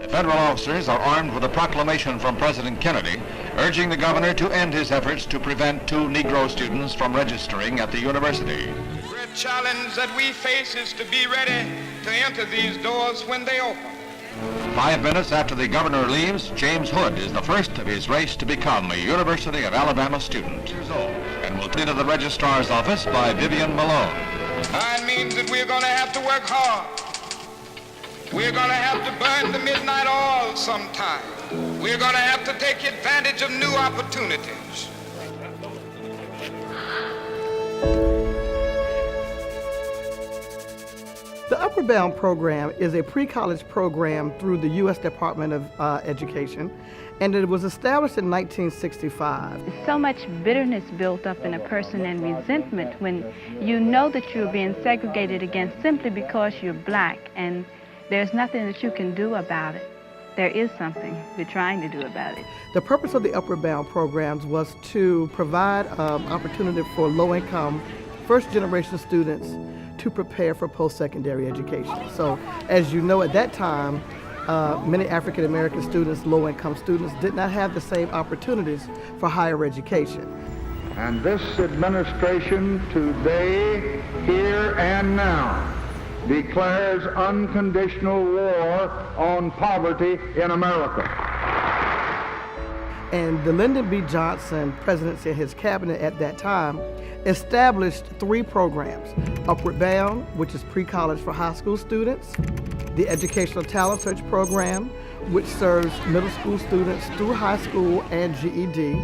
The federal officers are armed with a proclamation from President Kennedy urging the governor to end his efforts to prevent 2 Negro students from registering at the university. The great challenge that we face is to be ready to enter these doors when they open. 5 minutes after the governor leaves, James Hood is the first of his race to become a University of Alabama student and will enter the registrar's office by Vivian Malone. It means that we're going to have to work hard. We're going to have to burn the midnight oil sometime. We're going to have to take advantage of new opportunities. The Upward Bound program is a pre-college program through the U.S. Department of Education, and it was established in 1965. So much bitterness built up in a person and resentment when you know that you're being segregated against simply because you're black, and there's nothing that you can do about it. There is something you're trying to do about it. The purpose of the Upward Bound programs was to provide opportunity for low-income, first-generation students to prepare for post-secondary education. So, as you know, at that time, many African-American students, low-income students, did not have the same opportunities for higher education. And this administration today, here and now, declares unconditional war on poverty in America. And the Lyndon B. Johnson presidency and his cabinet at that time established 3 programs: Upward Bound, which is pre-college for high school students; the Educational Talent Search Program, which serves middle school students through high school and GED;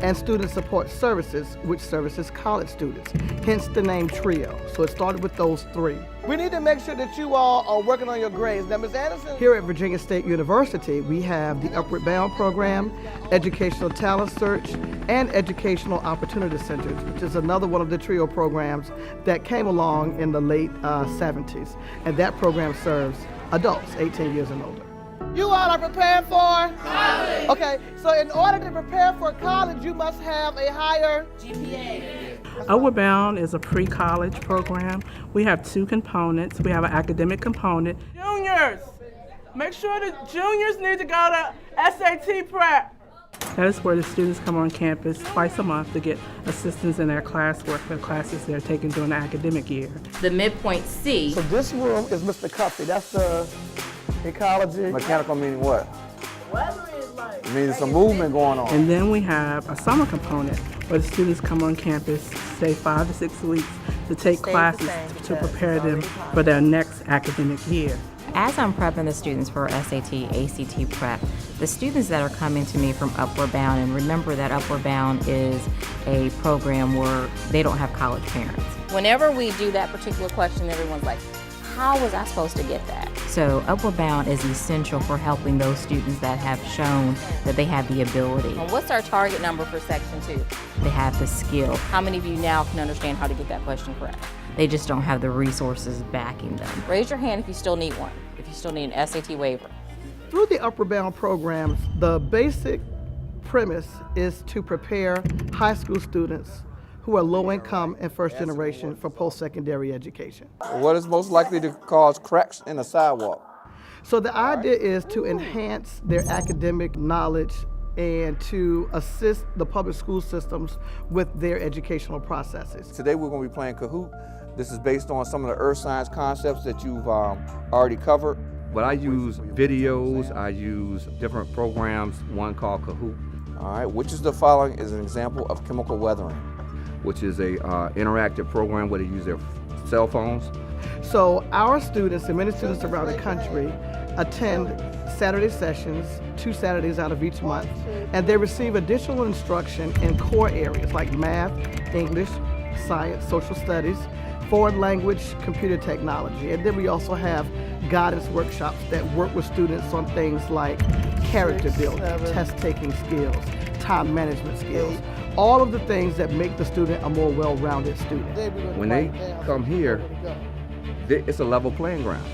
and Student Support Services, which services college students, hence the name TRIO. So it started with those 3. We need to make sure that you all are working on your grades. Now, Ms. Anderson? Here at Virginia State University, we have the Upward Bound program, Educational Talent Search, and Educational Opportunity Centers, which is another one of the TRIO programs that came along in the late 70s. And that program serves adults 18 years and older. You all are prepared for college. Okay, so in order to prepare for college, you must have a higher GPA. Upward Bound is a pre-college program. We have 2 components. We have an academic component. Juniors, make sure the juniors need to go to SAT prep. That is where the students come on campus twice a month to get assistance in their classwork, the classes they're taking during the academic year. The midpoint C. So this room is Mr. Cuffey. That's the ecology. Mechanical meaning what? It means some movement going on. And then we have a summer component where the students come on campus, stay 5 to 6 weeks to take classes to prepare them for their next academic year. As I'm prepping the students for SAT, ACT prep, the students that are coming to me from Upward Bound, and remember that Upward Bound is a program where they don't have college parents. Whenever we do that particular question, everyone's like, how was I supposed to get that? So Upward Bound is essential for helping those students that have shown that they have the ability. Well, what's our target number for Section 2? They have the skill. How many of you now can understand how to get that question correct? They just don't have the resources backing them. Raise your hand if you still need one, if you still need an SAT waiver. Through the Upward Bound programs, the basic premise is to prepare high school students who are low income and first generation for post-secondary education. What is most likely to cause cracks in a sidewalk? So the idea is to enhance their academic knowledge and to assist the public school systems with their educational processes. Today we're going to be playing Kahoot. This is based on some of the earth science concepts that you've already covered. But I use videos, I use different programs, one called Kahoot. All right, which is the following is an example of chemical weathering? Which is a interactive program where they use their cell phones. So our students and many students around the country attend Saturday sessions, 2 Saturdays out of each month, and they receive additional instruction in core areas like math, English, science, social studies, foreign language, computer technology. And then we also have guidance workshops that work with students on things like character building, test-taking skills, time management skills, all of the things that make the student a more well-rounded student. When they come here, it's a level playing ground.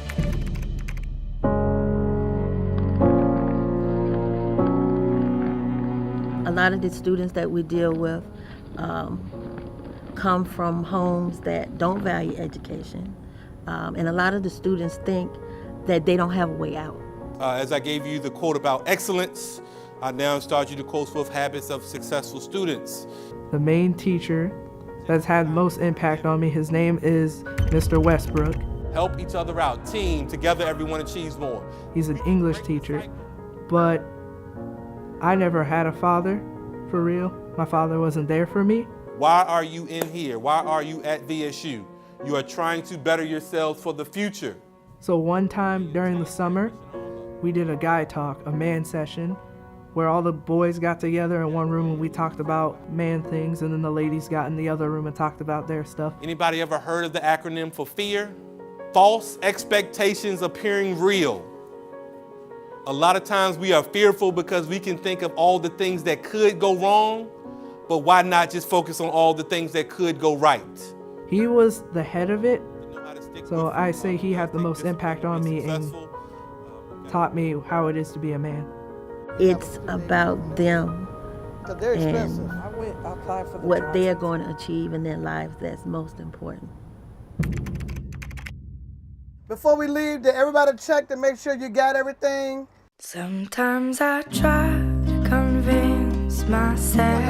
A lot of the students that we deal with come from homes that don't value education. And a lot of the students think that they don't have a way out. As I gave you the quote about excellence, I now start you the quotes with habits of successful students. The main teacher that's had the most impact on me, his name is Mr. Westbrook. Help each other out. Team, together everyone achieves more. He's an English teacher, but I never had a father, for real. My father wasn't there for me. Why are you in here? Why are you at VSU? You are trying to better yourselves for the future. So one time during the summer, we did a guy talk, a man session, where all the boys got together in one room and we talked about man things, and then the ladies got in the other room and talked about their stuff. Anybody ever heard of the acronym for FEAR? False expectations appearing real. A lot of times we are fearful because we can think of all the things that could go wrong, but why not just focus on all the things that could go right? He was the head of it, so I say he had the most impact on me and taught me how it is to be a man. It's about them and what they're going to achieve in their lives that's most important. Before we leave, did everybody check to make sure you got everything? Sometimes I try to convince myself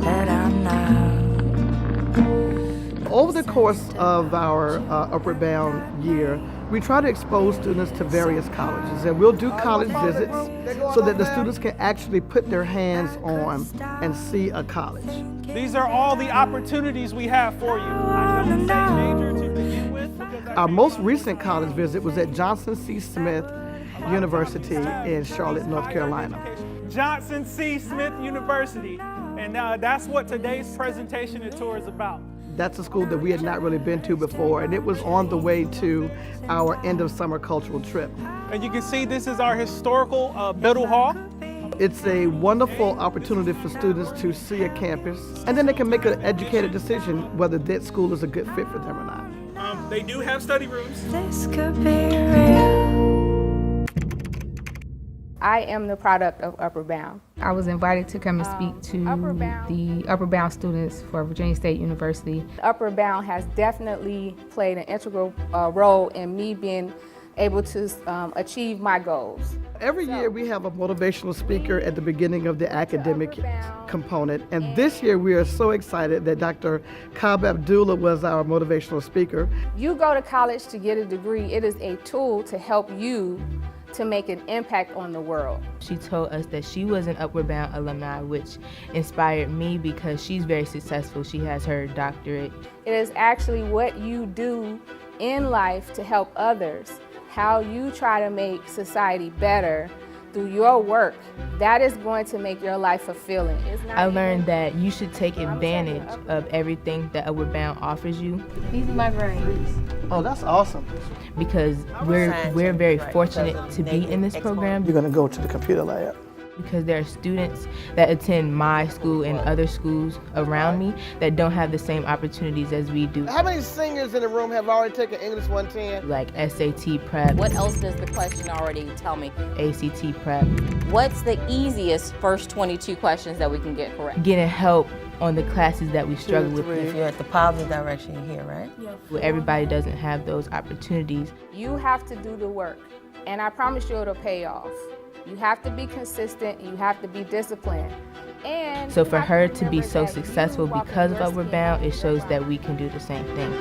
that I'm not. Over the course of our Upward Bound year, we try to expose students to various colleges, and we'll do college visits so that the students can actually put their hands on and see a college. These are all the opportunities we have for you. I don't say major to begin with. Our most recent college visit was at Johnson C. Smith University in Charlotte, North Carolina. Johnson C. Smith University, and that's what today's presentation and tour is about. That's a school that we had not really been to before, and it was on the way to our end of summer cultural trip. And you can see this is our historical Biddle Hall. It's a wonderful opportunity for students to see a campus, and then they can make an educated decision whether that school is a good fit for them or not. They do have study rooms. This could be real. I am the product of Upward Bound. I was invited to come and speak to the Upward Bound students for Virginia State University. Upward Bound has definitely played an integral role in me being able to achieve my goals. Every year we have a motivational speaker at the beginning of the academic component, and this year we are so excited that Dr. Cobb Abdullah was our motivational speaker. You go to college to get a degree. It is a tool to help you to make an impact on the world. She told us that she was an Upward Bound alumni, which inspired me because she's very successful. She has her doctorate. It is actually what you do in life to help others, how you try to make society better through your work. That is going to make your life fulfilling. I learned that you should take advantage of everything that Upward Bound offers you. These are my grades. Oh, that's awesome. Because we're very fortunate to be in this program. You're gonna go to the computer lab. Because there are students that attend my school and other schools around me that don't have the same opportunities as we do. How many seniors in the room have already taken English 110? Like SAT prep. What else does the question already tell me? ACT prep. What's the easiest first 22 questions that we can get correct? Getting help on the classes that we struggle with. If you're at the positive direction here, right? Well, everybody doesn't have those opportunities. You have to do the work, and I promise you it'll pay off. You have to be consistent, you have to be disciplined. And so for her to be so successful because of Upward Bound, it shows that we can do the same thing.